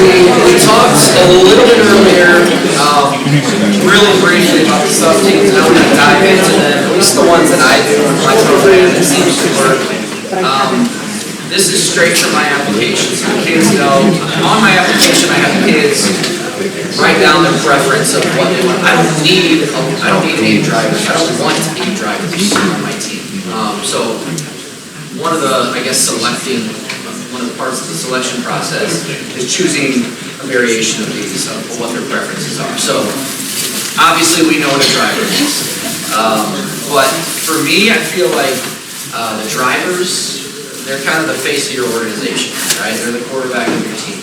we talked a little bit earlier, really briefly about the sub teams, and I'm going to dive into them, at least the ones that I do in my program that seems to work. This is straight from my application, so the kids know. On my application, I have kids write down their preference of what they want. I don't need 8 drivers. I don't want 8 drivers on my team. So one of the, I guess, one of the parts of the selection process is choosing a variation of these, of what their preferences are. So obviously we know what a driver is. But for me, I feel like the drivers, they're kind of the face of your organization, right? They're the quarterback of your team.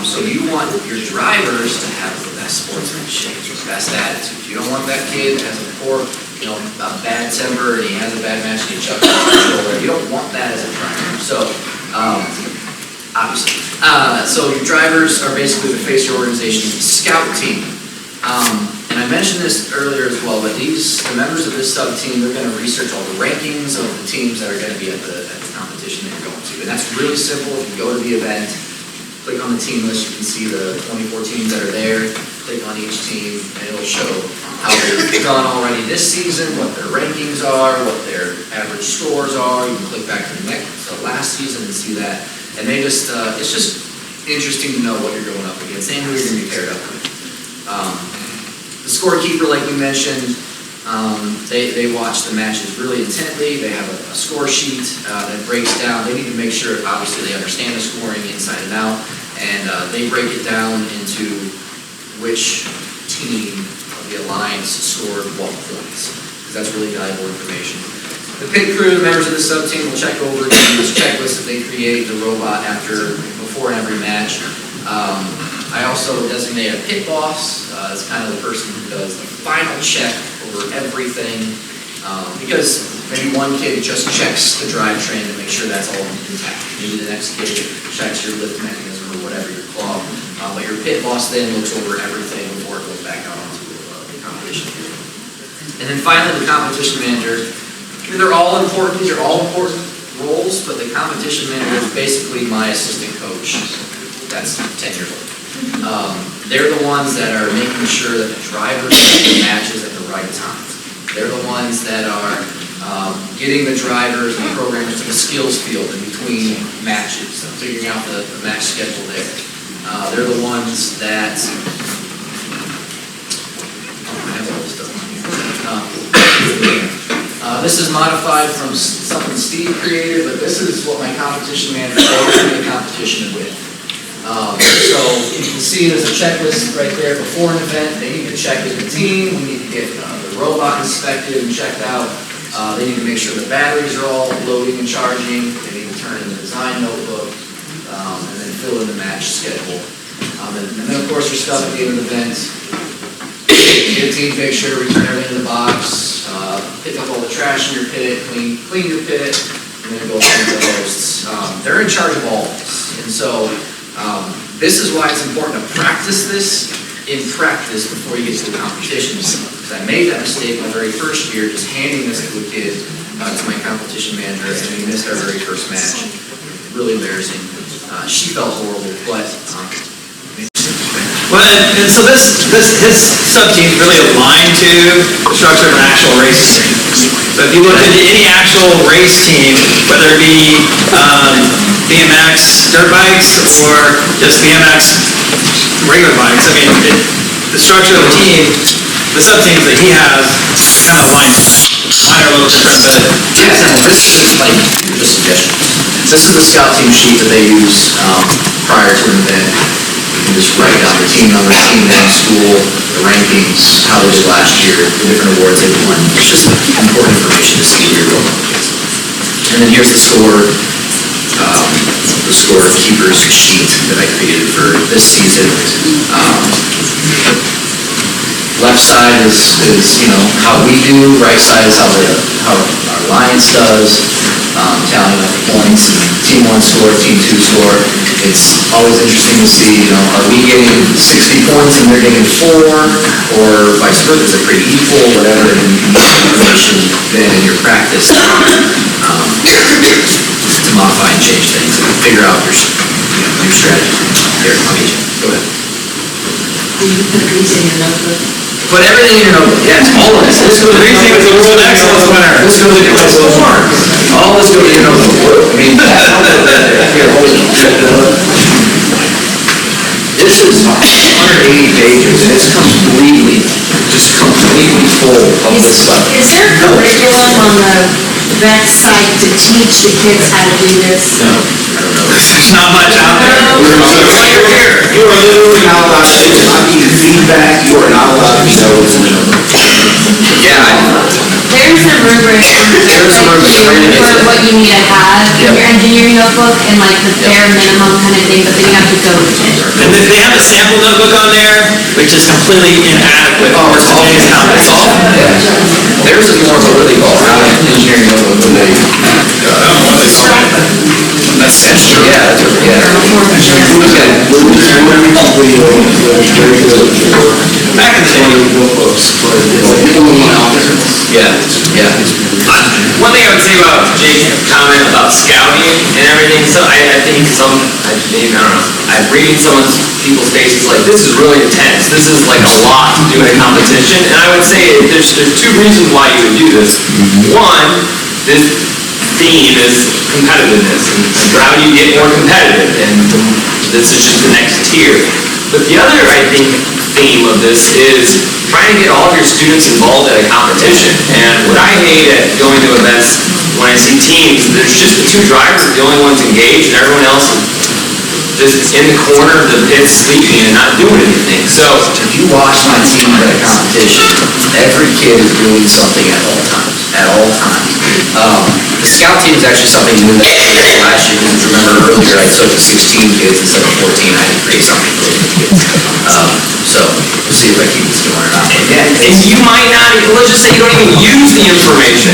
So you want your drivers to have the best sportsmanship, the best attitude. You don't want that kid that has a poor, a bad temper and he has a bad match and he chucks the controller. You don't want that as a driver. So obviously. So your drivers are basically the face of your organization. Scout team. And I mentioned this earlier as well, but the members of this sub-team, they're going to research all the rankings of the teams that are going to be at the competition that you're going to. And that's really simple. If you go to the event, click on the team list, you can see the 24 teams that are there. Click on each team, and it'll show how they've done already this season, what their rankings are, what their average scores are. You can click back to the last season and see that. And they just, it's just interesting to know what you're going up against and who you're going to be paired up with. The scorekeeper, like we mentioned, they watch the matches really intently. They have a score sheet that breaks down. They need to make sure, obviously, they understand the scoring inside and out, and they break it down into which team of the alliance scored what points, because that's really valuable information. The pit crew, members of the sub-team, will check over this checklist that they create, the robot, before every match. I also designate a pit boss. It's kind of the person who does the final check over everything, because maybe one kid just checks the drivetrain to make sure that's all intact. Maybe the next kid checks your lift mechanism or whatever, your claw. But your pit boss then looks over everything before it goes back out onto the competition field. And then finally, the competition manager. They're all important. These are all important roles, but the competition manager is basically my assistant coach. That's 10 years old. They're the ones that are making sure that the drivers get the matches at the right time. They're the ones that are getting the drivers and the programmers to the skills field in between matches, figuring out the match schedule there. They're the ones that, this is modified from something Steve created, but this is what my competition manager goes through the competition with. So you can see there's a checklist right there before an event. They need to check as a team. We need to get the robot inspected and checked out. They need to make sure the batteries are all loading and charging. They need to turn in the design notebook, and then fill in the match schedule. And then of course your stuff at the end of the event. Get a team picture, return everything in the box, pick up all the trash in your pit, clean your pit, and then go home to the hosts. They're in charge of all this. And so this is why it's important to practice this in practice before you get to the competition. Because I made that mistake my very first year, just handing this to a kid, to my competition manager, and we missed our very first match. Really embarrassing. She felt horrible, but well, and so his sub-team is really aligned to the structure of an actual race team. So if you look at any actual race team, whether it be BMX dirt bikes or just BMX regular bikes, I mean, the structure of the team, the sub-teams that he has kind of align are a little different, but yeah, this is like the suggestion. This is the scout team sheet that they use prior to an event. You can just write down the team number, team name, school, the rankings, how they did last year, the different awards they've won. It's just important information to see who you're going against. And then here's the scorekeeper's sheet that I created for this season. Left side is how we do. Right side is how our alliance does. Tallying up the points. Team 1 score, Team 2 score. It's always interesting to see, are we getting 60 points and they're getting 4, or vice versa? Is it pretty equal? Whatever. And you can use information then in your practice to modify and change things and figure out your strategy. Here, I'll meet you. Go ahead. You put these in your notebook. Put everything in your notebook. Yeah, it's all of this. This goes to Greasy was the world excellence winner. This goes to your notebook. All this goes to your notebook. I mean, that's notebook right there. Here, hold it. This is 180 pages, and it's completely, just completely full of this stuff. Is there a curriculum on the VEX site to teach the kids how to do this? No, I don't know. There's not much out there. Why you're here? You are literally not allowed to, it's not being feedback, you are not allowed to be notes in the notebook. Yeah, There's a rubric There's a rubric right in it. for what you need to have in your engineering notebook and like the bare minimum kind of thing, but then you have to go with it. And then they have a sample notebook on there, which is completely inadequate Oh, for it's all, today's conference. it's all, yeah. Theirs is more of a really all-around engineering notebook than they. Essentially, yeah, that's what, yeah. Back in the day. Yeah, yeah. One thing I would say about Jake's comment about scouting and everything, so I think I don't know, I'm reading some of people's faces like, this is really intense, this is like a lot to do in a competition, and I would say there's two reasons why you would do this. One, this theme is competitiveness, and how do you get more competitive, and this is just the next tier. But the other, I think, theme of this is trying to get all of your students involved at a competition. And what I hate at going to events when I see teams, there's just the two drivers, the only ones engaged, and everyone else is just in the corner of the pit sleeping and not doing anything. So If you watch my team at a competition, every kid is doing something at all times, at all times. The scout team is actually something new that I did last year, because remember earlier I took 16 kids instead of 14, I had to create something for those kids. So, we'll see if I keep this going or not. But yeah, and you might not, let's just say you don't even use the information,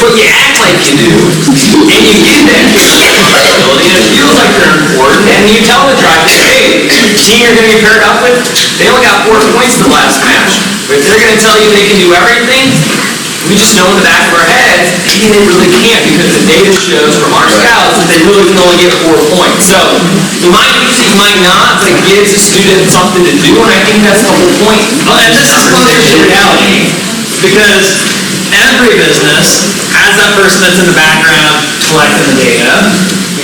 but you act like you do, and you give that responsibility, and it feels like they're important, and you tell the driver, hey, the team you're gonna get paired up with, they only got 4 points the last match. But if they're gonna tell you they can do everything, we just know in the back of our heads, maybe they really can't, because the data shows from our scouts that they really can only get 4 points. So, you might use it, you might not, but it gives the student something to do, and I think that's the whole point. Well, and this is closer to reality, because every business has that person that's in the background collecting the data,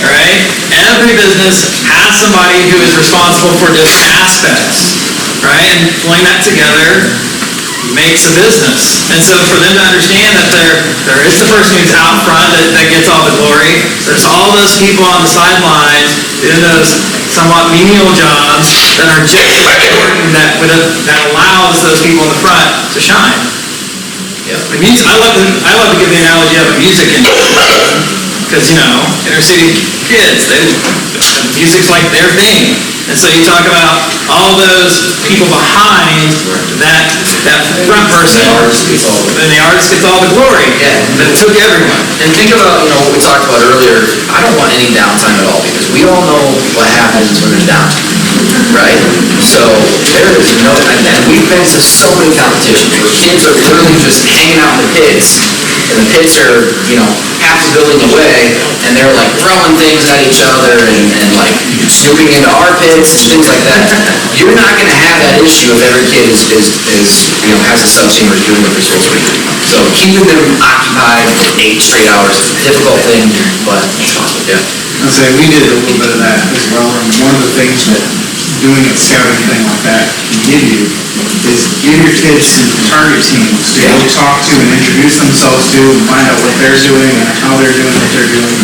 right? Every business has somebody who is responsible for different aspects, right? And pulling that together makes a business. And so for them to understand that there is the person who's out front that gets all the glory, there's all those people on the sidelines doing those somewhat menial jobs that are just as important, that allows those people in the front to shine. yeah. The music, I love to give the analogy of a music industry, because, inner city kids, music's like their thing. And so you talk about all those people behind that front person, and the artist gets all the glory. Yeah. But it took everyone. And think about, what we talked about earlier, I don't want any downtime at all, because we all know what happens when there's downtime, right? So, there is no, and we've been to so many competitions where kids are literally just hanging out in the pits, and the pits are, half a building away, and they're like throwing things at each other, and like snooping into our pits, and things like that. You're not gonna have that issue if every kid is has a sub-team or is doing what they're supposed to be doing. So keeping them occupied for 8 straight hours is a difficult thing, but, yeah. I'll say we did a little bit of that as well, and one of the things that doing a scouting thing like that can give you is give your kids some target teams to go talk to and introduce themselves to and find out what they're doing and how they're doing what they're doing,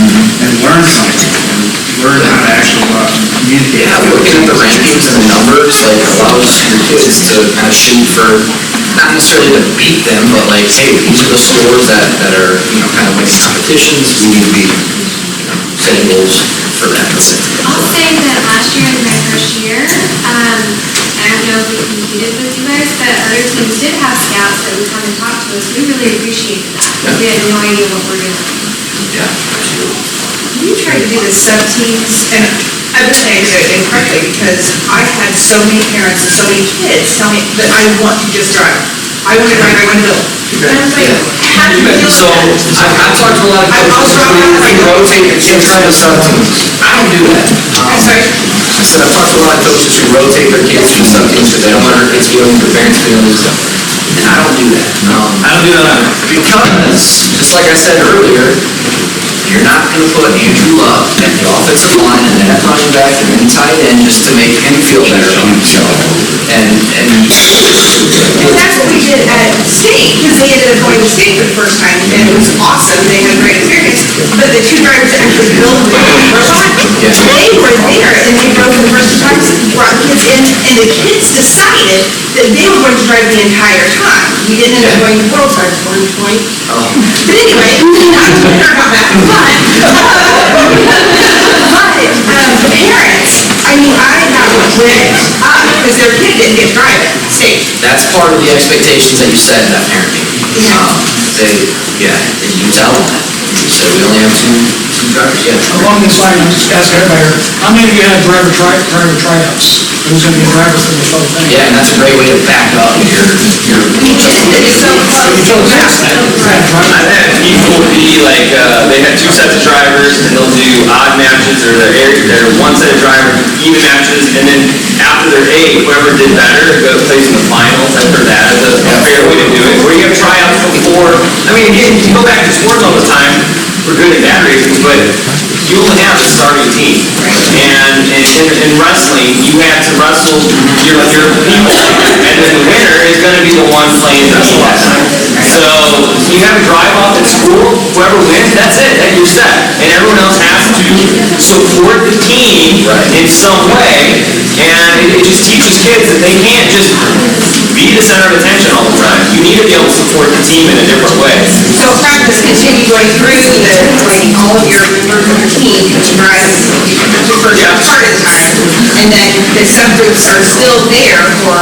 and learn something, and learn how to actually go out and communicate. Yeah, looking at the rankings and the numbers, like, allows your kids to kind of shoot for, not necessarily to beat them, but like, hey, these are the scores that are, kind of winning competitions, we need to be, setting goals for that, let's say. I'll say that last year in my first year, I don't know if we competed with you guys, but other teams did have scouts that would come and talk to us. We really appreciated that, because we had no idea what we're doing. Yeah, absolutely. We try to do the sub-teams, and I wish I did it incorrectly, because I've had so many parents and so many kids tell me that I want to just drive. I want to drive, I want to go. And I was like, how do you deal with So, that? I've talked to a lot of coaches, we rotate the kids to the sub-teams. I don't do that. I'm sorry? said, I've talked to a lot of coaches who rotate their kids through sub teams because they don't want their kids feeling, their parents feeling, and I don't do that. I don't do that either. Because, just like I said earlier, you're not going to put Andrew Luck at the offensive line and then at running back and then tight end just to make him feel better about himself. And And that's what we did at state, because they ended up going to state for the first time, and it was awesome, they had a great experience. But the two drivers that actually built the robot, they were there, and they drove for the first time, brought the kids in, and the kids decided that they were going to drive the entire time. We didn't end up going to World Cars at one point. But anyway, not to care about that, but parents, I mean, I got ripped up because their kid didn't get to drive it, state. that's part of the expectations that you set in that parent meeting. And you tell them that. You say, we only have two drivers, Along this line, I'm just asking everybody, how many of you had driver tryouts? Who's gonna be a driver for this whole thing? Yeah, and that's a great way to back up your. We did, it's so close. I've had people be like, they had two sets of drivers, and they'll do odd matches, or their one set of drivers, even matches, and then after their eight, whoever did better, plays in the finals. I've heard that as a fair way to do it. Where you have tryouts before, I mean, again, you go back to sports all the time, for good and bad reasons, but you only have a starting team. And in wrestling, you have to wrestle your people, and then the winner is gonna be the one playing wrestle that night. So, you have a drive-off at school, whoever wins, that's it, you're set. And everyone else has to support the team in some way, and it just teaches kids that they can't just be the center of attention all the time. You need to be able to support the team in a different way. So practice continue going through like all of your members of your team, because you drive the first part of the time, and then the subgroups are still there for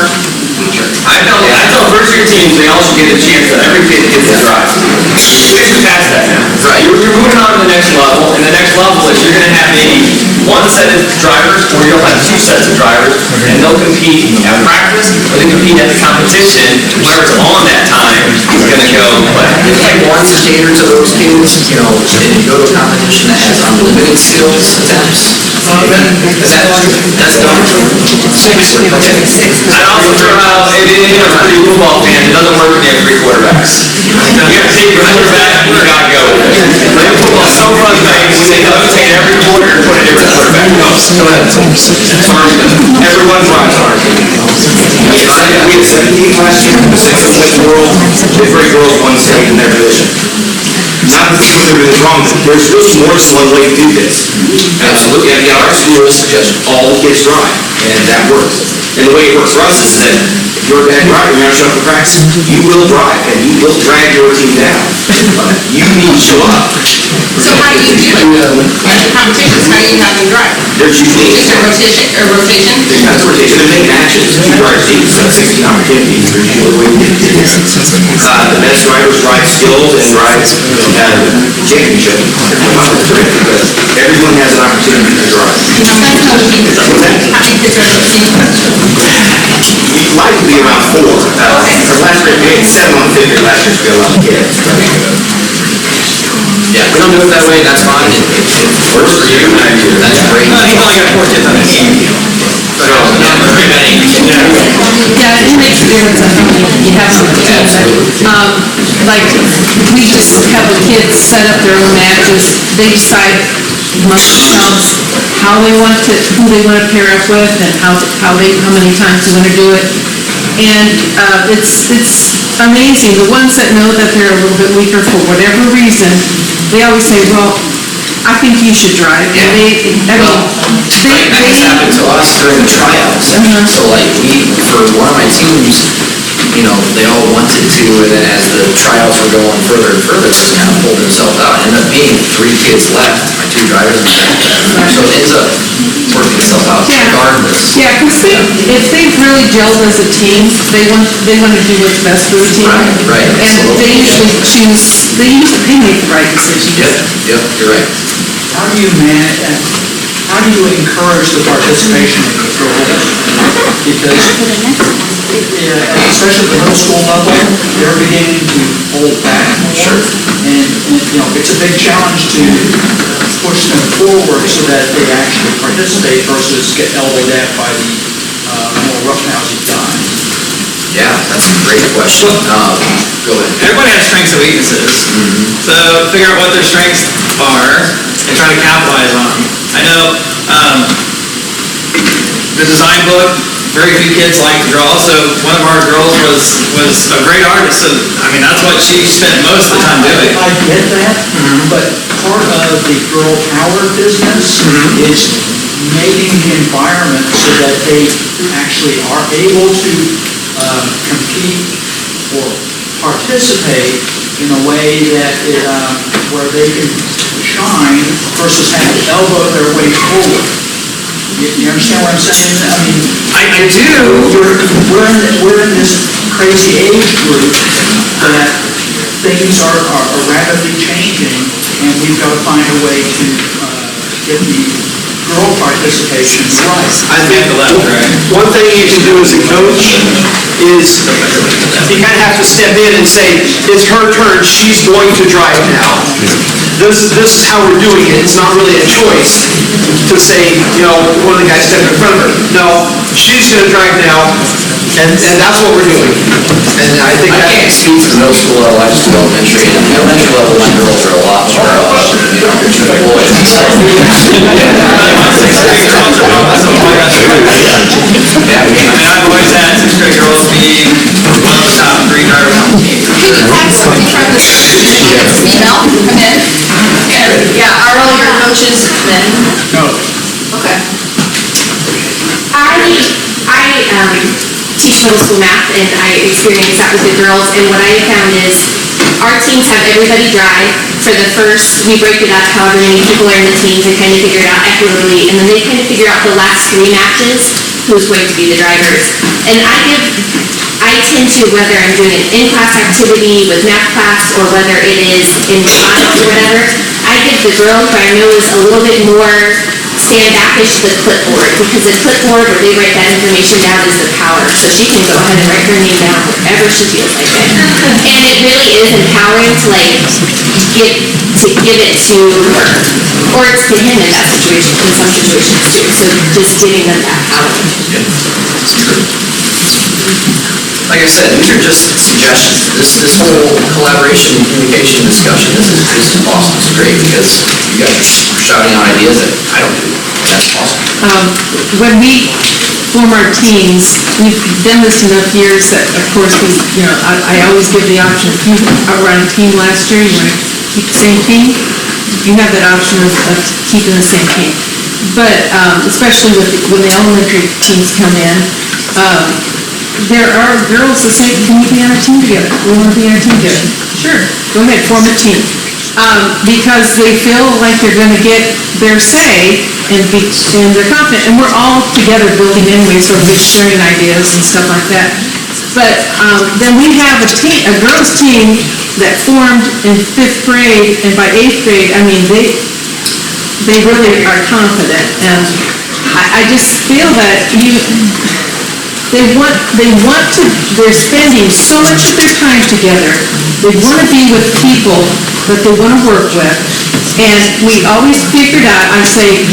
future. I tell first year teams, they all should get a chance that every kid gets to drive. We should pass that now. Right. You're moving on to the next level, and the next level is you're gonna have maybe one set of drivers, or you'll have two sets of drivers, and they'll compete at practice, or they compete at the competition, whoever's on that time is gonna go play. If you want to cater to those kids, and you go to a competition that has unlimited skills attempts, that's done. I'd also throw out, if you're a pretty football fan, it doesn't work when you have three quarterbacks. You have to take your quarterback, you gotta go with it. Playing football's so frustrating, when they rotate every quarter and put a different quarterback. Go ahead. Everyone's right. We had 17 last year, the six of which world, different girls won state in their division. Not that everything's wrong, there's just more than one way to do this. Absolutely. And our school suggests all the kids drive, and that works. And the way it works for us is that if you're a bad driver, you're not showing up for practice, you will drive, and you will drag your team down. You need to show up. So how do you do it? At the competitions, how do you have them drive? There's usually. Just a rotation? There's not a rotation, they make matches, two drivers each, so 16 opportunities, there's usually a way to do this. The best drivers drive skills and drive championship. Because everyone has an opportunity to drive. How many kids are on the team? We'd like to be around 4. For last year, we had 7 on the figure, last year's got a lot of kids. Yeah, we don't do it that way, that's fine. If it works for you, that's great. He's only got 4 kids on his team. So, not very many. Yeah, it makes a difference on how many you have on the team. Like, we just have the kids set up their own matches. They decide amongst themselves how they want to, who they want to pair up with, and how many times they want to do it. And it's amazing. The ones that know that they're a little bit weaker for whatever reason, they always say, well, I think you should drive. And That happened to us during the tryouts. So like for one of my teams, they all wanted to, and then as the tryouts were going further and further, it just kind of pulled themselves out. It ended up being 3 kids left, my 2 drivers. So it ends up working itself out regardless. Yeah, because if they've really gelled as a team, they want to do what's best for the team. Right, And they usually make the right decisions. Yep, you're right. How do you manage, how do you encourage the participation of the girls? Because, yeah, especially at the middle school level, they're beginning to hold back more. And, it's a big challenge to push them forward so that they actually participate versus get elbowed at by the more roughhousing guys. Yeah, that's a great question. Go ahead. Everybody has strengths and weaknesses. So figure out what their strengths are and try to capitalize on them. I know the design book, very few kids like to draw, so one of our girls was a great artist, so I mean that's what she spent most of the time doing. I get that, but part of the girl power business is making the environment so that they actually are able to compete or participate in a way that where they can shine versus have to elbow their way forward. You understand what I'm saying? I mean, I do. We're in this crazy age group that things are rapidly changing, and we've got to find a way to get the girl participation right. I think one thing you can do as a coach is you kind of have to step in and say, it's her turn, she's going to drive now. This is how we're doing it. It's not really a choice to say, one of the guys stepping in front of her. No, she's going to drive now, and that's what we're doing. And I think I can't speak to the middle school level, I just do elementary, and the elementary level, my girls are a lot more, boys. Yeah, I mean, I've always had sixth grade girls be one of the top 3 drivers on the team. Can you have something from this email come in? Yeah, are all your coaches men? No. Okay. I teach middle school math, and I experience that with the girls, and what I have found is our teams have everybody drive for the first, we break it up however many people are in the teams and kind of figure it out equitably, and then they kind of figure out the last 3 matches, who's going to be the drivers. And I tend to, whether I'm doing an in-class activity with math class or whether it is in class or whatever, I give the girl who I know is a little bit more stand-backish the clipboard, because the clipboard where they write that information down is the power. So she can go ahead and write her name down wherever she feels like it. And it really is empowering to give it to her. Or it's to him in that situation, in some situations too. So just giving them that power. Like I said, these are just suggestions. This whole collaboration and communication discussion, this is awesome. It's great because you guys are shouting out ideas that I don't do. That's awesome. When we form our teams, we've done this enough years that, of course, I always give the option, if you were on a team last year, you want to keep the same team, you have that option of keeping the same team. But especially when the elementary teams come in, there are girls that say, can we be on a team together? We want to be on a team together. Sure, go ahead, form a team. Because they feel like they're going to get their say and they're confident. And we're all together building anyway, so we're sharing ideas and stuff like that. But then we have a girls' team that formed in 5th grade, and by 8th grade, I mean, they really are confident. And I just feel that they're spending so much of their time together. They want to be with people that they want to work with. And we always figured out, I say,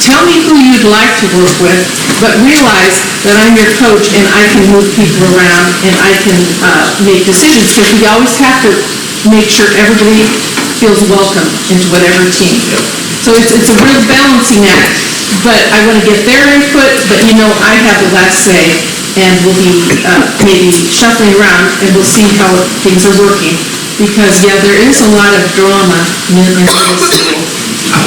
tell me who you'd like to work with, but realize that I'm your coach and I can move people around and I can make decisions, because we always have to make sure everybody feels welcome into whatever team. So it's a real balancing act, but I want to get their input, but I have the last say, and we'll be maybe shuffling around and we'll see how things are working. Because, there is a lot of drama in middle school.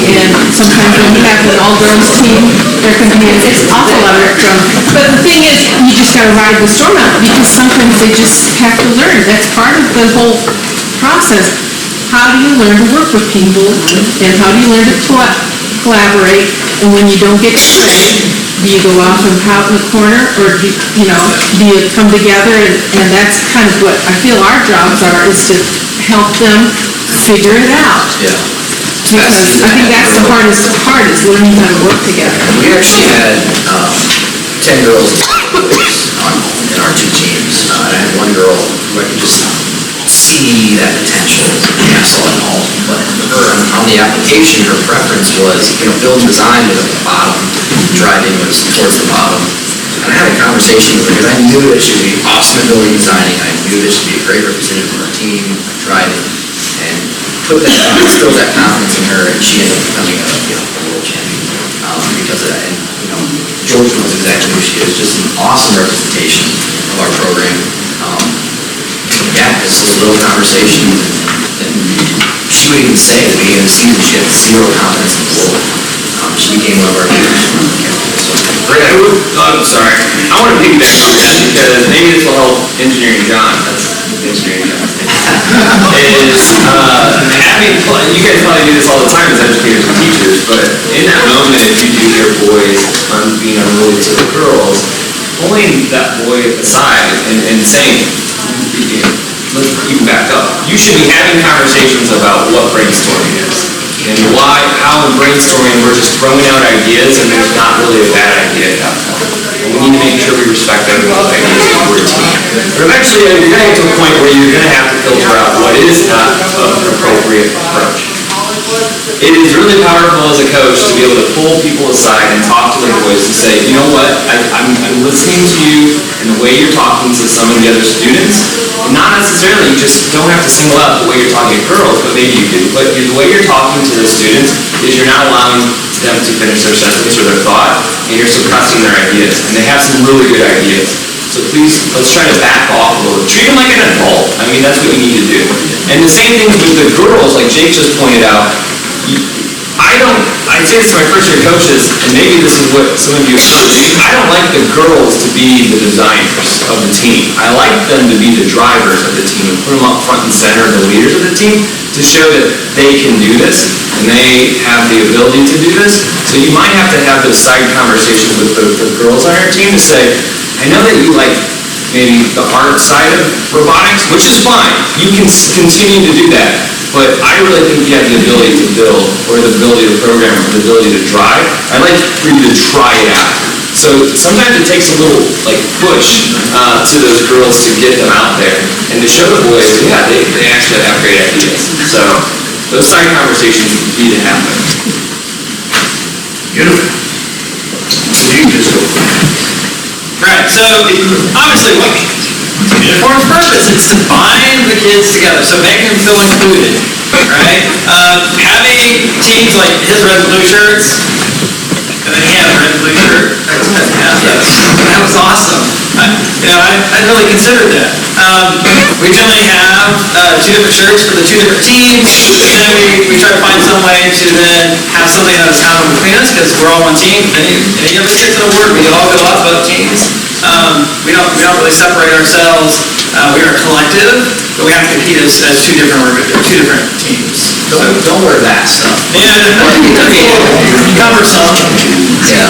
And sometimes when we have an all-girls team, there can be an awful lot of drama. But the thing is, you just got to ride the storm out, because sometimes they just have to learn. That's part of the whole process. How do you learn to work with people, and how do you learn to collaborate? And when you don't get your way, do you go off and pout in the corner, or do you come together? And that's kind of what I feel our jobs are, is to help them figure it out. Yeah. Because I think that's the hardest part, is learning how to work together. We actually had 10 girls in our two teams. And I had one girl who I could just see that potential. I saw it all. But her, on the application, her preference was, build and design was at the bottom, driving was towards the bottom. And I had a conversation with her because I knew that she would be awesome at building and designing. I knew that she'd be a great representative of our team, driving, and instilled that confidence in her, and she ended up becoming a world champion because of that. And George knows exactly who she is. Just an awesome representation of our program. Yeah, it's just a little conversation, and she would even say at the beginning of the season she had zero confidence in the world. She became one of our leaders. Right, I'm sorry. I want to piggyback on that because maybe this will help engineering John. That's engineering John. Is having fun. You guys probably do this all the time as educators and teachers, but in that moment, if you do hear boys being unruly to the girls, pulling that boy aside and saying, let's even back up. You should be having conversations about what brainstorming is and why, how in brainstorming we're just throwing out ideas and there's not really a bad idea at that point. And we need to make sure we respect everyone's ideas and we're a team. But eventually you're going to get to a point where you're going to have to filter out what is not an appropriate approach. It is really powerful as a coach to be able to pull people aside and talk to their boys and say, you know what, I'm listening to you and the way you're talking to some of the other students. Not necessarily, you just don't have to single out the way you're talking to girls, but maybe you do. But the way you're talking to the students is you're not allowing them to finish their sentence or their thought, and you're suppressing their ideas. And they have some really good ideas. So please, let's try to back off a little. Treat them like an adult. I mean, that's what you need to do. And the same thing with the girls, like Jake just pointed out. I say this to my first year coaches, and maybe this is what some of you heard. I don't like the girls to be the designers of the team. I like them to be the drivers of the team and put them up front and center, the leaders of the team, to show that they can do this and they have the ability to do this. So you might have to have those side conversations with the girls on your team to say, I know that you like maybe the art side of robotics, which is fine. You can continue to do that. But I really think you have the ability to build, or the ability to program, or the ability to drive. I'd like for you to try it out. So sometimes it takes a little push to those girls to get them out there and to show the boys, yeah, they actually have great ideas. So those side conversations need to happen. Beautiful. You just go. Right, so obviously for its purpose, it's to bind the kids together, so making them feel included, right? Having teams like his red and blue shirts, and then he had a red and blue shirt. That was awesome. I'd really considered that. We generally have two different shirts for the two different teams, and then we try to find some way to then have something that is common between us, because we're all one team. Any of us gets an award, we all go off both teams. We don't really separate ourselves. We are a collective, but we have to compete as two different teams. Don't wear that stuff. Yeah, cumbersome. Yeah.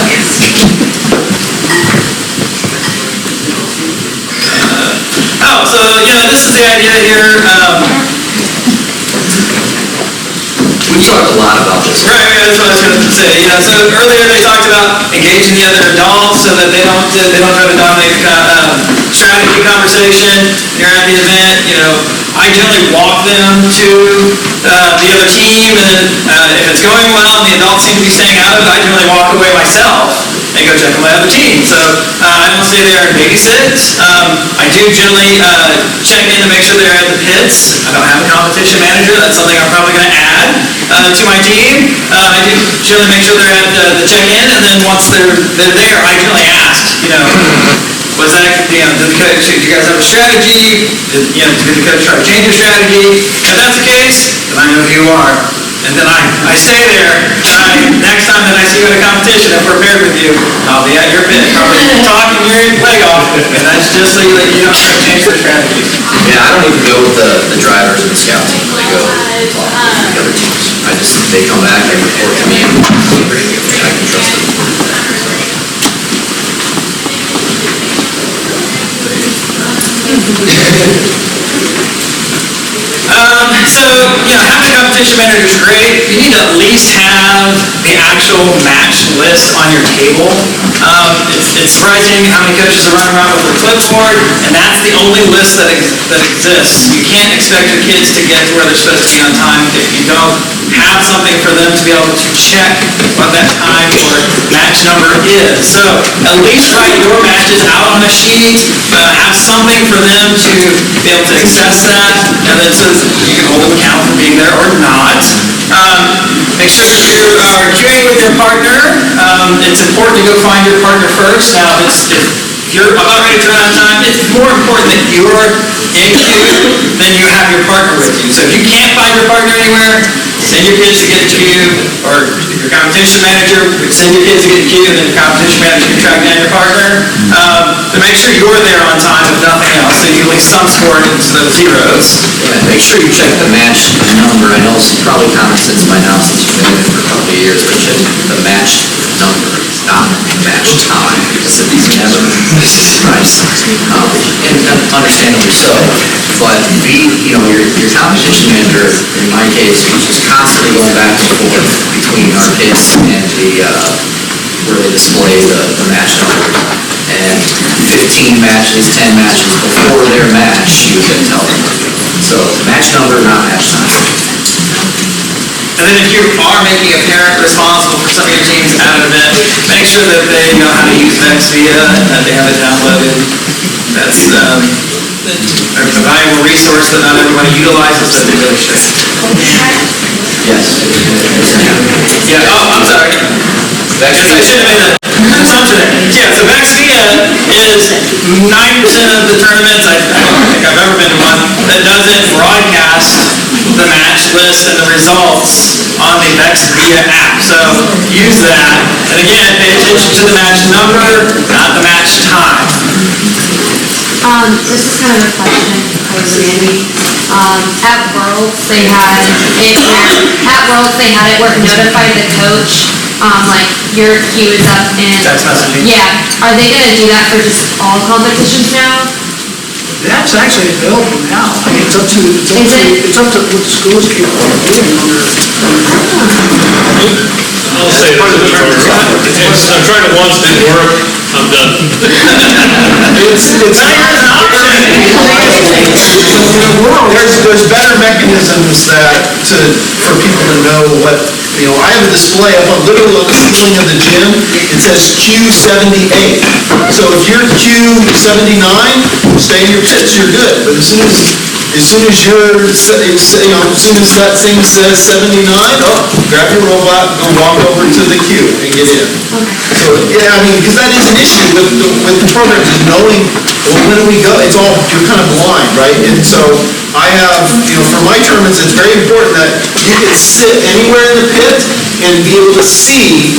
So this is the idea here. We've talked a lot about this. Right, that's what I was going to say. So earlier they talked about engaging the other adults so that they don't try to dominate the strategy conversation. You're at the event, I generally walk them to the other team, and then if it's going well and the adults seem to be staying out of it, I generally walk away myself and go check on my other team. So I don't stay there and babysit. I do generally check in to make sure they're at the pits. I don't have a competition manager. That's something I'm probably going to add to my team. I do generally make sure they're at the check-in, and then once they're there, I generally ask, was that, did you guys have a strategy? Did the coach try to change your strategy? If that's the case, then I know who you are. And then I stay there. Next time that I see you at a competition, if we're paired with you, I'll be at your pit, probably talking your leg off. And that's just so that you don't try to change their strategy. Yeah, I don't even go with the drivers and the scout team. I go talk with the other teams. They come back, they report to me, and I can trust them. So, having a competition manager is great. You need to at least have the actual match list on your table. It's surprising how many coaches are running around with their clipboard, and that's the only list that exists. You can't expect your kids to get to where they're supposed to be on time if you don't have something for them to be able to check what that time or match number is. So at least write your matches out on a sheet, have something for them to be able to access that, and that says you can hold them account for being there or not. Make sure that you are queuing with your partner. It's important to go find your partner first. Now, if you're about ready to run out of time, it's more important that you're in queue than you have your partner with you. So if you can't find your partner anywhere, send your kids to get in queue, or your competition manager would send your kids to get in queue, and then your competition manager can track down your partner. But make sure you're there on time if nothing else, so you can at least some score instead of zeros. Yeah, make sure you check the match number. I know it's probably common sense by now since you've been in it for a couple of years, but check the match number, not the match time, because these never nice. And understandably so. But your competition manager, in my case, was just constantly going back and forth between our kids and where they display the match number. And 15 matches, 10 matches before their match, you can tell them. So match number, not match time. And then if you are making a parent responsible for some of your teams at an event, make sure that they know how to use VEX Via and that they have it downloaded. That's a valuable resource that not everybody utilizes, but they really should. Yes. Yeah, I'm sorry. Yes, I should have made an assumption there. Yeah, so VEX Via is 90% of the tournaments, I don't think I've ever been to one, that doesn't broadcast the match list and the results on the VEX Via app. So use that. And again, pay attention to the match number, not the match time. This is kind of a question for Randy. At Worlds, they had it where it notified the coach, like your queue is up and. Text messaging. Yeah, are they gonna do that for just all competitions now? That's actually available now. I mean, it's up to what the schools keep on doing on their. I'll say it. I'm trying to watch it work. I'm done. There's better mechanisms for people to know what, I have a display up on literally on the ceiling of the gym. It says Q78. So if you're Q79, stay in your pits, you're good. But as soon as that thing says 79, grab your robot, go walk over to the queue and get in. So, yeah, I mean, because that is an issue with the program, is knowing, well, when do we go? You're kind of blind, right? And so I have, for my tournaments, it's very important that you can sit anywhere in the pit and be able to see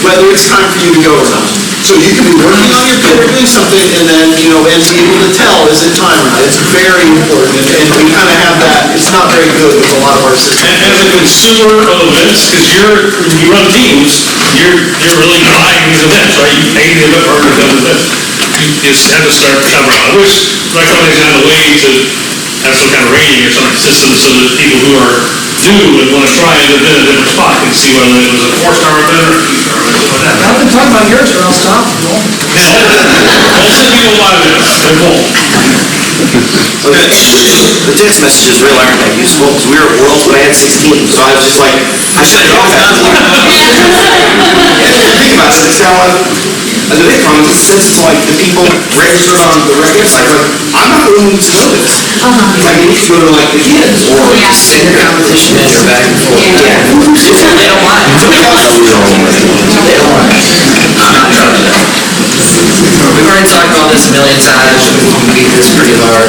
whether it's time for you to go or not. So you can be working on your pit or doing something, and then, and be able to tell, is it time or not? It's very important, and we kind of have that. It's not very good with a lot of our systems. And as a consumer of events, because you run teams, you're really buying these events, right? You pay the event partner to do this. You just have to start shopping around. I wish my companies had a way to have some kind of rating or some system so that people who are new and want to try an event in a different spot can see whether it was a 4-star event or a 2-star event, something like that. I've been talking about yours, or I'll stop. I'll send you a lot of this. They're cool. Okay, the text message is real aren't that useful, because we were at Worlds when I had 16, so I was just like, I shut it off after that. Think about it, it's now a debate from it, since it's like the people registered on the website, like, I'm not the one who needs to know this. Like, you need to go to like the kids, or Send your competition manager back and forth. yeah. They don't want it. They don't want it. I'm not trying to. We've already talked about this a million times. We beat this pretty hard.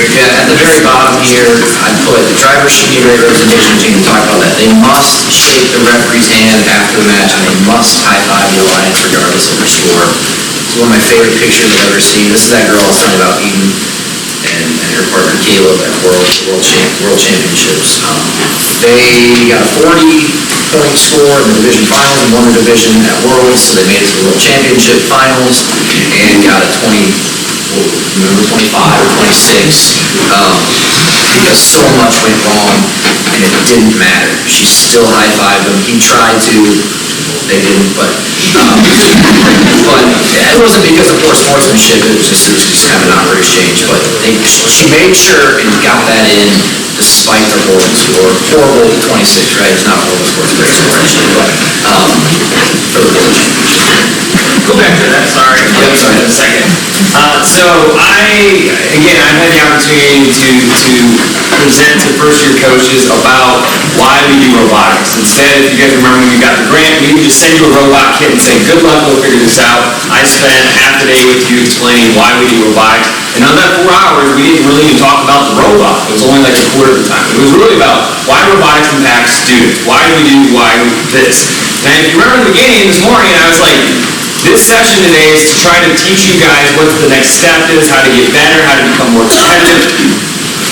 At the very bottom here, I put the drivers should be great representation. You can talk about that. They must shake the referee's hand after the match, and they must high-five the alliance regardless of their score. It's one of my favorite pictures I've ever seen. This is that girl I was talking about, Eden, and her partner Caleb at World Championships. They got a 40-point score in the division finals and won the division at Worlds, so they made it to the World Championship finals and got a 20 number 25 or 26, because so much went wrong and it didn't matter. She still high-fived him. He tried to, they didn't, but it wasn't because of poor sportsmanship, it was just kind of an awkward exchange, but she made sure and got that in despite the horrible score. Horrible 26, right? It's not a horrible score, it's a great score actually, but for the village. Go back to that, sorry. Yeah, sorry. In a second. So I've had the opportunity to present to first-year coaches about why we do robotics. Instead, if you guys remember when we got the grant, we would just send you a robot kit and say, good luck, we'll figure this out. I spent half the day with you explaining why we do robotics. And on that 4 hours, we didn't really even talk about the robot. It was only like a quarter of the time. It was really about why robotics impacts students. Why do we do this? And if you remember in the beginning this morning, I was like, this session today is to try to teach you guys what the next step is, how to get better, how to become more competitive.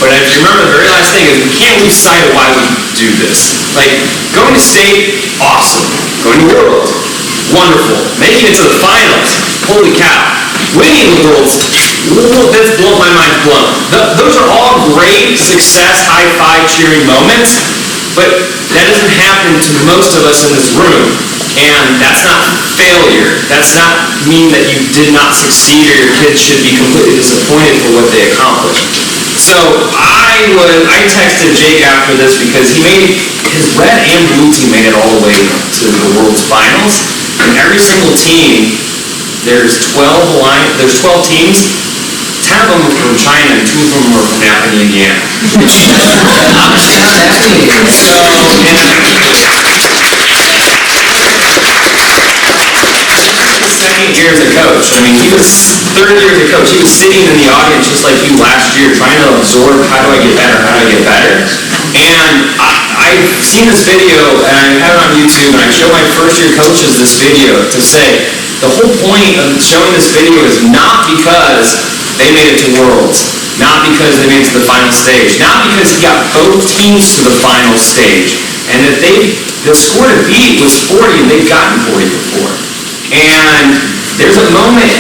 But if you remember, the very last thing is we can't lose sight of why we do this. Like, going to state, awesome. Going to World, wonderful. Making it to the finals, holy cow. Winning the Worlds, that's blown my mind blown. Those are all great success, high-five, cheering moments, but that doesn't happen to most of us in this room. And that's not failure. That's not mean that you did not succeed or your kids should be completely disappointed for what they accomplished. So I texted Jake after this because his red and blue team made it all the way to the World's Finals. And every single team, there's 12 teams. 10 of them were from China and 2 of them were from Napoli, Indiana. Second year as a coach. I mean, he was third year as a coach. He was sitting in the audience just like you last year, trying to absorb how do I get better, how do I get better. And I've seen this video, and I have it on YouTube, and I show my first year coaches this video to say, the whole point of showing this video is not because they made it to Worlds, not because they made it to the final stage, not because he got both teams to the final stage, and that the score to beat was 40, and they've gotten 40 before. And there's a moment,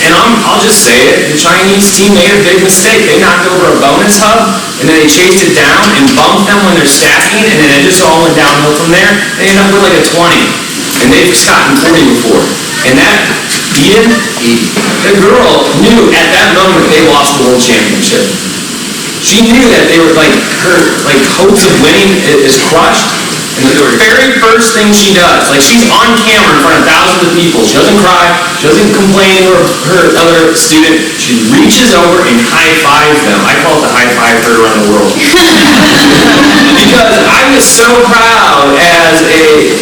and I'll just say it, the Chinese team made a big mistake. They knocked over a bonus hub, and then they chased it down and bumped them when they're stacking, and then it just all went downhill from there. They ended up with like a 20, and they've just gotten 40 before. And that, Eden, the girl knew at that moment they lost the world championship. She knew that they were her hopes of winning is crushed. And the very first thing she does, she's on camera in front of thousands of people. She doesn't cry, she doesn't complain to her other student. She reaches over and high-fives them. I call it the high-five heard around the world. Because I was so proud as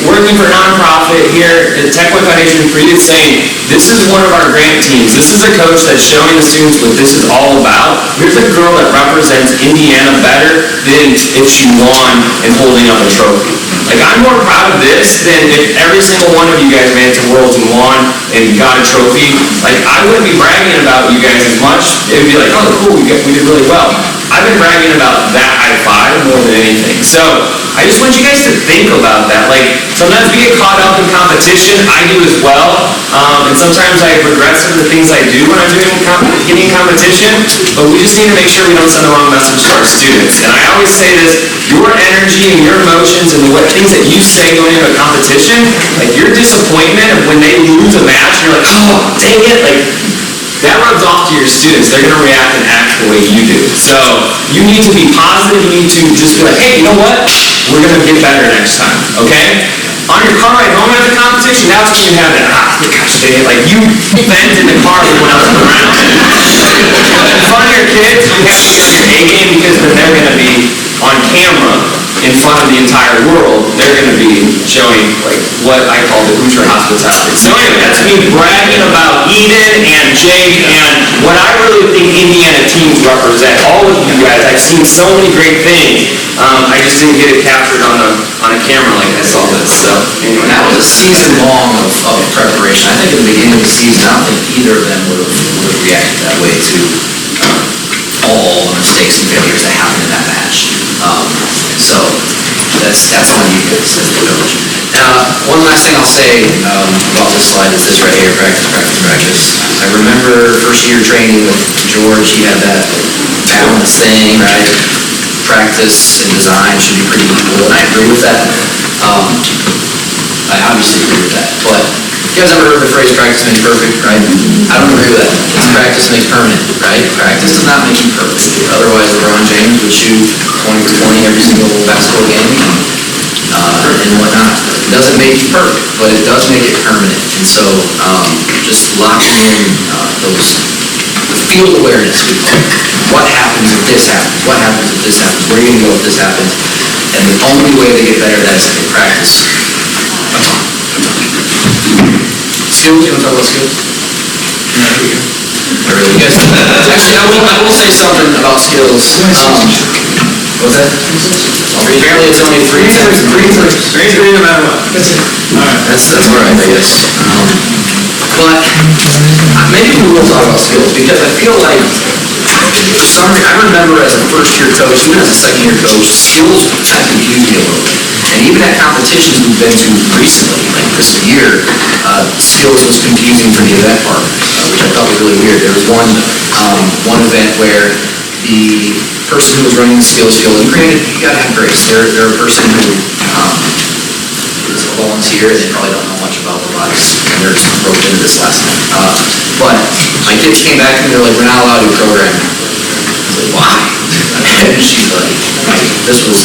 working for a nonprofit here at TechPoint Foundation for you saying, this is one of our grant teams. This is a coach that's showing the students what this is all about. Here's a girl that represents Indiana better than if she won and holding up a trophy. I'm more proud of this than if every single one of you guys made it to Worlds and won and got a trophy. I wouldn't be bragging about you guys as much. It would be like, oh, cool, we did really well. I've been bragging about that high five more than anything. So I just want you guys to think about that. Sometimes we get caught up in competition. I do as well. And sometimes I regret some of the things I do when I'm getting competition. But we just need to make sure we don't send the wrong message to our students. And I always say this, your energy and your emotions and what things that you say going into a competition, your disappointment of when they lose a match, you're like, oh, dang it, that rubs off to your students. They're going to react and act the way you do. So you need to be positive. You need to just be like, hey, you know what? We're going to get better next time, okay? On your car ride home after the competition, that's when you have that, gosh dang it, you vent in the car when everyone else is around. In front of your kids, you have to be on your A game because then they're going to be on camera in front of the entire world. They're going to be showing what I call the Hoosier hospitality. So anyway, that's me bragging about Eden and Jake and what I really think Indiana teams represent. All of you guys, I've seen so many great things. I just didn't get it captured on a camera like I saw this. So anyway, that was a season long of preparation. I think at the beginning of the season, I don't think either of them would have reacted that way to all the mistakes and failures that happened in that match. So that's on you guys as the coach. One last thing I'll say about this slide is this right here, practice, practice, practice. I remember first year training with George, he had that balance thing, right? Practice and design should be pretty equal, and I agree with that. I obviously agree with that, but you guys ever heard the phrase practice makes perfect, right? I don't agree with that. It's practice makes permanent, right? Practice does not make you perfect. Otherwise, LeBron James would shoot 20 for 20 every single basketball game and whatnot. It doesn't make you perfect, but it does make it permanent. And so just locking in the field awareness, we call it. What happens if this happens? What happens if this happens? Where are you going to go if this happens? And the only way to get better at that is to practice a ton. Skills, you want to talk about skills? No, here we go. You guys, actually, I will say something about skills. What's that? Apparently it's only 3 attempts. Three no matter what. That's it. All right. That's all right, I guess. But maybe we will talk about skills, because I feel like for some reason, I remember as a first-year coach, even as a second-year coach, skills kind of confused me a little bit. And even at competitions we've been to recently, like this year, skills was confusing for the event partners, which I thought was really weird. There was one event where the person who was running the skills field, and granted, you gotta have grace. They're a person who is a volunteer, and they probably don't know much about robotics, and they're just roped into this last night. But my kids came back to me, they're like, we're not allowed to program. I was like, why? And she's like, I guess this was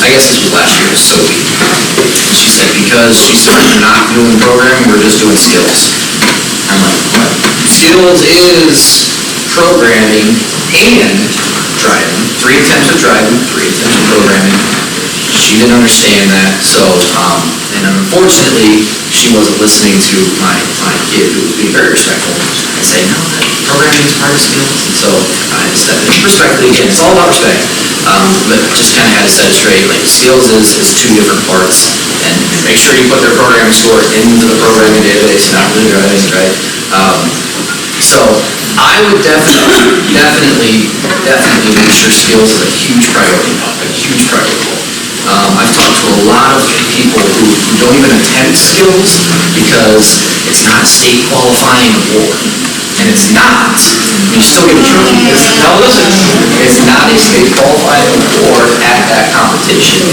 last year, Sophie. She said, because she said, we're not doing programming, we're just doing skills. I'm like, what? Skills is programming and driving. 3 attempts at driving, 3 attempts at programming. She didn't understand that, so, and unfortunately, she wasn't listening to my kid, who was being very respectful, and saying, no, that programming is part of skills. And so I stepped in respectfully. Again, it's all about respect, but just kind of had to set it straight. Like, skills is 2 different parts, and make sure you put their programming score into the programming database, not really driving, right? So I would definitely make sure skills is a huge priority. I've talked to a lot of people who don't even attempt skills because it's not a state qualifying award. And it's not. You still get a trophy. Now listen, it's not a state qualifying award at that competition.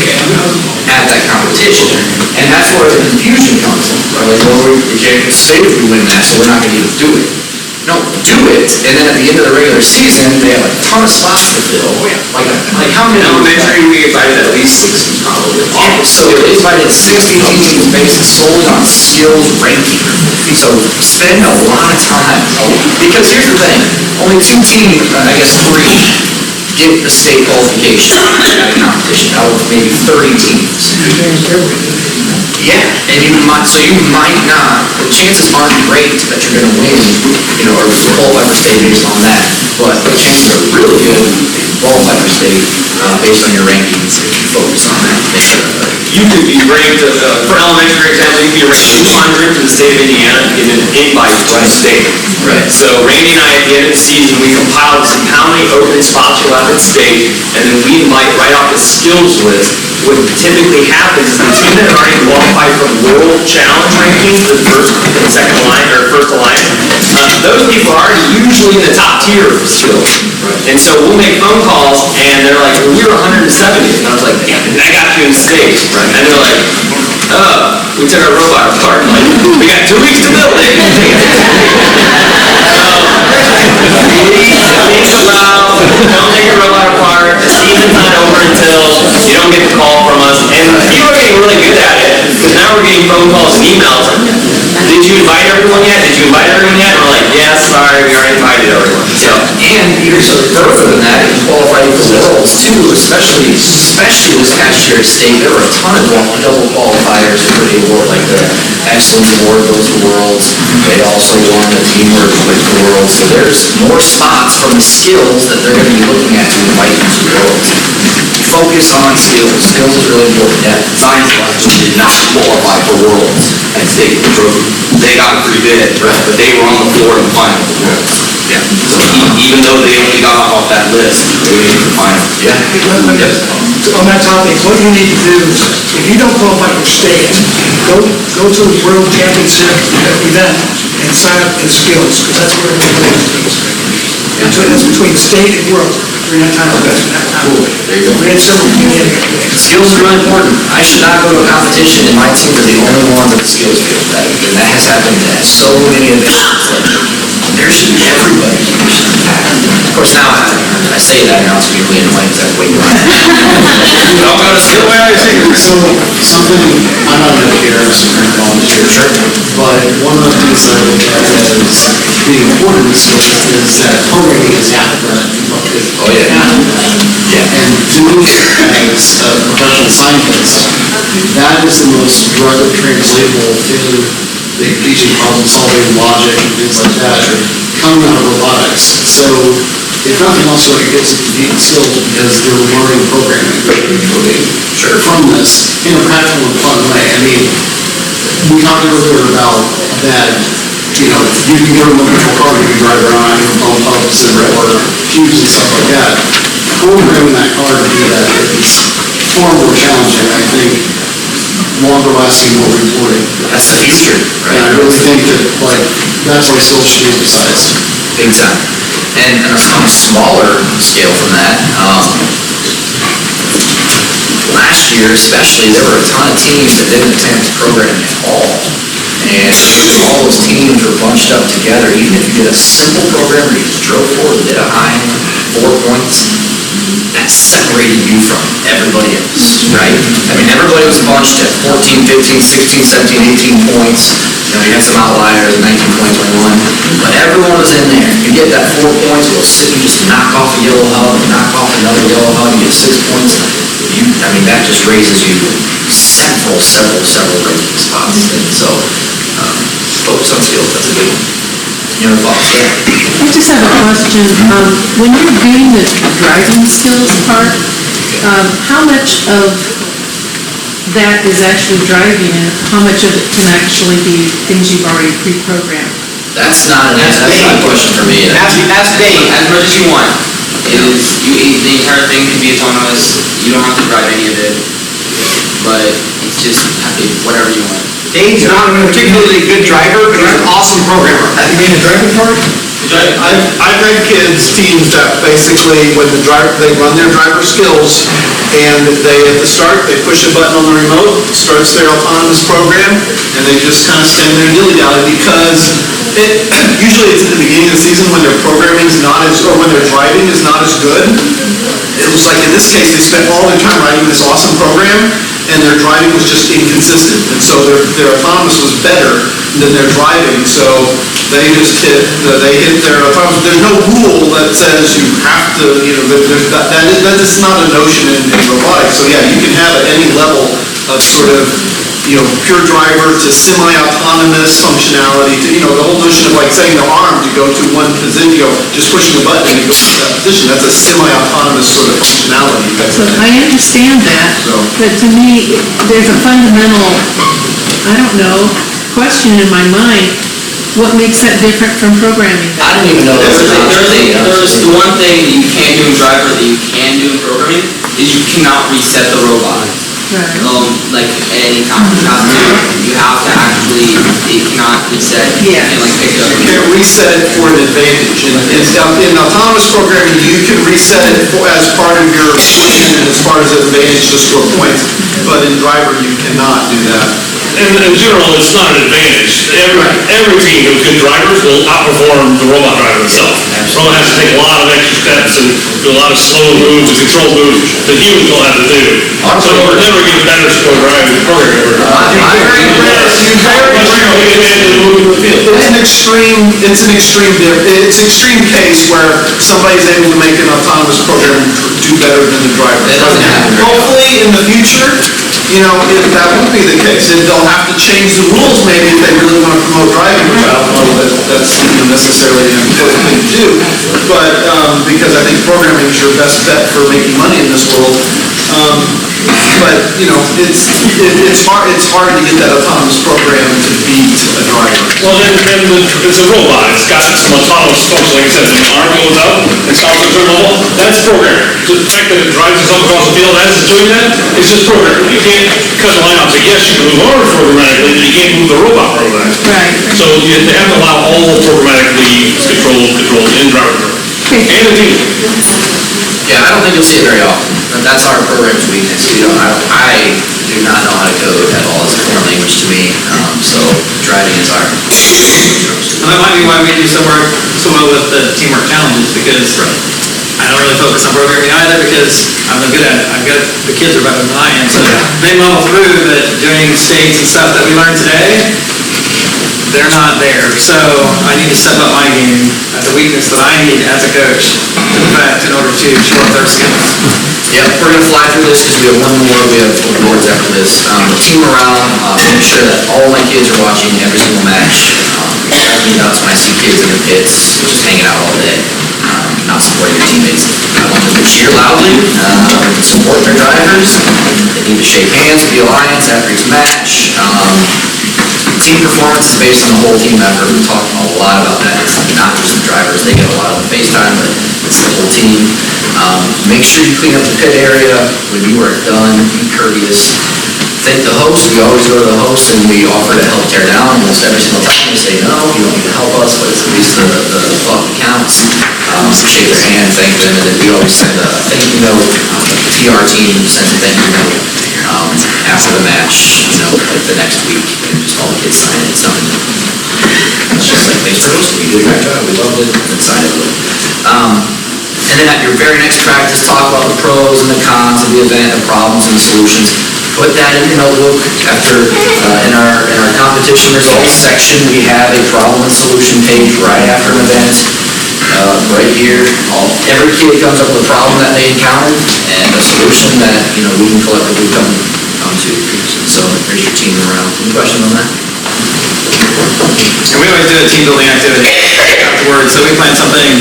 And that's where the confusion comes in. Like, well, we can't say if we win that, so we're not going to even do it. No, do it, and then at the end of the regular season, they have a ton of spots to fill. Like how many? Elementary, we invited at least 60 probably. Yeah, so they invited 60 teams based solely on skills ranking. So spend a lot of time, because here's the thing, only 2 teams, I guess 3, get the state qualification at a competition out of maybe 30 teams. Yeah, and you might not, the chances aren't great that you're going to win, or qualify for state based on that, but the chances are really good to qualify for state based on your rankings if you focus on that. You could be ranked, for elementary, for example, you could be ranked 200 in the state of Indiana and get an invite to the state. Right. So Randy and I, at the end of the season, we compiled some how many open spots you'll have at state, and then we invite right off the skills list. What typically happens is the team that already qualified for World Challenge rankings, the first and second line, or first alliance, those people are already usually in the top tier of skills. Right. And so we'll make phone calls, and they're like, well, we were 170th. And I was like, yeah, I got you in state. Right. And they're like, we took our robot apart. Like, we got 2 weeks to build it. Don't take your robot apart. The season's not over until you don't get the call from us. And people are getting really good at it, because now we're getting phone calls and emails. Did you invite everyone yet? And we're like, yeah, sorry, we already invited everyone. So, and even further than that, you qualify for Worlds too, especially this past year at state. There were a ton of double qualifiers for the award, like the Excellence Award goes to Worlds. They also won the Teamwork with the Worlds. So there's more spots from the skills that they're going to be looking at to invite them to Worlds. Focus on skills. Skills is really important. Yeah. Science labs did not qualify for Worlds at state. They got a free bid, but they were on the floor in the final. Yeah. So even though they only got off that list, they were able to find them. Yeah. On that topic, what you need to do, if you don't qualify for state, go to the World Championship event and sign up in skills, because that's where everybody is. It's between state and world during that time. There you go. We had several community. Skills are really important. I should not go to a competition and my team are the only one with the skills field. And that has happened at so many events. There should be everybody. Of course, now I say that now it's really annoying because I wait. Don't go to skill. So, something, I'm not an educator, I'm a current volunteer. Sure. But one of the things that I look at as being important in skills is that programming is half the Oh, yeah. Yeah. And doing it as a professional scientist, that is the most directly translatable thing, like teaching problem solving, logic, and things like that, coming out of robotics. So, if nothing else, like it's a deep skill because they're learning programming, from this in a practical and fun way. I mean, we talked earlier about that, you know, you can go to a wonderful car, you can drive around, you can phone pumps and or cubes and stuff like that. Programming that car to do that is far more challenging, I think, longer lasting, more rewarding. That's the future, right? And I really think that, like, that's why skills should be emphasized. Big time. And on a smaller scale from that, last year especially, there were a ton of teams that didn't attempt programming at all. And all those teams were bunched up together. Even if you did a simple program where you just drove forward, did a high 4 points, that separated you from everybody else, right? I mean, everybody was bunched at 14, 15, 16, 17, 18 points. You know, you had some outliers, 19, 20, 21, but everyone was in there. You get that 4 points, you'll sit, you just knock off a yellow hub, knock off another yellow hub, you get 6 points. I mean, that just raises you several ranking spots. And so, focus on skills, that's a good one. Your thoughts? Yeah. I just have a question. When you're doing the driving skills part, how much of that is actually driving and how much of it can actually be things you've already pre-programmed? That's not a question for me. Ask Dave as much as you want. The entire thing can be autonomous. You don't have to drive any of it. But it's just whatever you want. Dave's not a particularly good driver, but he's an awesome programmer. You mean the driving part? I've had kids, teams that basically, when they run their driver skills, and at the start, they push a button on the remote, starts their autonomous program, and they just kind of stand there dilly-dally because usually it's at the beginning of the season when their programming is not as, or when their driving is not as good. It was like, in this case, they spent all their time writing this awesome program, and their driving was just inconsistent. And so their autonomous was better than their driving, so they just hit their autonomous. There's no rule that says you have to, that is not a notion in robotics. So yeah, you can have at any level of sort of, pure driver to semi-autonomous functionality to, the whole notion of like setting the arm to go to one position, just pushing a button and it goes to that position. That's a semi-autonomous sort of functionality. So I understand that, but to me, there's a fundamental, question in my mind. What makes that different from programming? I don't even know. There's the one thing that you can't do in driver that you can do in programming is you cannot reset the robot. Right. Like at any time. You have to actually, it cannot reset. Yeah. And like pick it up. You can't reset it for an advantage. In autonomous programming, you can reset it as part of your plan and as part of an advantage to score points. But in driver, you cannot do that. And in general, it's not an advantage. Every team of good drivers will outperform the robot driver itself. The robot has to take a lot of extra steps and do a lot of slow moves and control moves that humans will have to do. So we're never get a better score driving programmer. It's an extreme case where somebody's able to make an autonomous program do better than the driver. That doesn't happen. Hopefully, in the future, that won't be the case. And they'll have to change the rules maybe if they really want to promote driving, which I don't know that that's necessarily an important thing to do. But because I think programming is your best bet for making money in this world. But it's hard to get that autonomous program to beat a driver. Well, then it's a robot, it's got some autonomous function, like I said, the arm goes up, it stops at a certain level, that's programmed. The fact that it drives itself across the field as it's doing that, it's just programmed. You can't cut the line off, say, yes, you can move arms programmatically, but you can't move the robot programmatically. Right. So they have to allow all programmatically controlled in driver. And the team. Yeah, I don't think you'll see it very often. That's our program's weakness. I do not know how to code at all. It's a foreign language to me. So driving is our. And that might be why we do so well with the teamwork challenges, because I don't really focus on programming either, because I'm not good at it. I've got, the kids are better than I am, so they muddle through, but doing states and stuff that we learned today, they're not there. So I need to step up my game at the weakness that I need as a coach to perfect in order to show up their skills. Yep, we're gonna fly through this because we have one more. We have awards after this. The team around, make sure that all my kids are watching every single match. Me nuts when I see kids in the pits just hanging out all day, not supporting their teammates. I want them to cheer loudly, support their drivers. They need to shake hands with the alliance after each match. Team performance is based on the whole team effort. We talk a lot about that. It's not just the drivers. They get a lot of the FaceTime, but it's the whole team. Make sure you clean up the pit area when you are done. Be courteous. Thank the host. We always go to the host and we offer to help tear down. Almost every single time they say no, you don't need to help us, but it's at least the thought that counts. Shake their hand, thank them, and then we always send a thank you note. The PR team sends a thank you note after the match, like the next week, and just all the kids sign it. It's nothing new. It's just like, thanks for hosting, you did a great job, we loved it, and then sign it. And then at your very next practice, talk about the pros and the cons of the event, the problems and the solutions. Put that in your notebook. After, in our competition results section, we have a problem and solution page right after an event. Right here, every kid comes up with a problem that they encountered and a solution that, we can collectively come to. So here's your team around. Any questions on that? And we always do a team building activity afterwards, so we plan something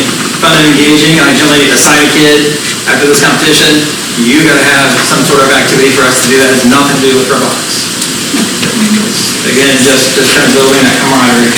fun and engaging, and I generally assign a kid after this competition, you gotta have some sort of activity for us to do that has nothing to do with robotics. Again, just kind of building that camaraderie.